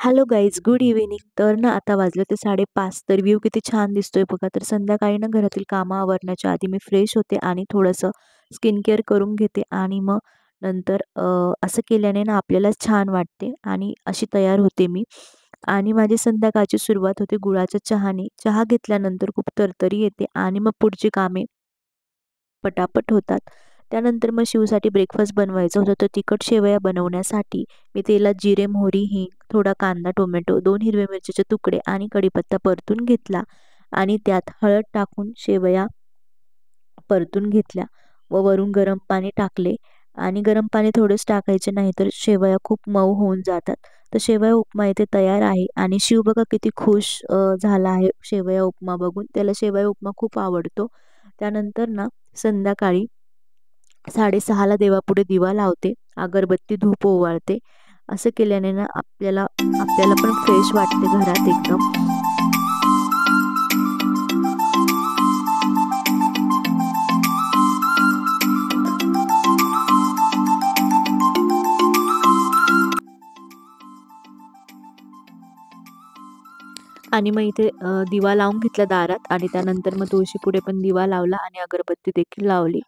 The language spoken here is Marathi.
Hello guys, good evening. तर ना आता वाजले ते 5:30. तर व्ह्यू किती छान दिसतोय बघा. तर संध्याकाळी ना घरातील कामं आवरण्याच्या आधी मी फ्रेश होते आणि थोडंसं स्किन केअर करून घेते आणि मग नंतर असं केल्याने ना आपल्याला छान वाटते आणि अशी तयार होते मी. आणि माझी संध्याकाळची सुरुवात होते गुळाच्या चहाने. चहा घेतल्यानंतर खूप तरतरी येते आणि मग पुढची कामे पटापट होतात. त्यानंतर मग शिवसाठी ब्रेकफास्ट बनवायचा होता. तर तिखट शेवया बनवण्यासाठी मी तेलात जिरे, मोहरी, हिंग, थोडा कांदा, टोमॅटो, 2 हिरव्या मिरचीचे तुकडे आणि कढीपत्ता परतून घेतला आणि त्यात हळद टाकून शेवया परतून घेतल्या व वरून गरम पाणी टाकले आणि गरम पाणी थोडेच टाकायचे, नाही तर शेवया खूप मऊ होऊन जातात. तर शेवया उपमा इथे तयार आहे आणि शिव बघा किती खुश झाला आहे शेवया उपमा बघून. त्याला शेवया उपमा खूप आवडतो. त्यानंतर ना संध्याकाळी 6:30ला देवापुढे दिवा लावते, अगरबत्ती, धूप ओवाळते. असं केल्याने ना आपल्याला आपल्याला पण फ्रेश वाटते घरात एकदम. आणि मग इथे दिवा लावून घेतला दारात आणि त्यानंतर मग तुळशीपुढे पण दिवा लावला आणि अगरबत्ती देखील लावली.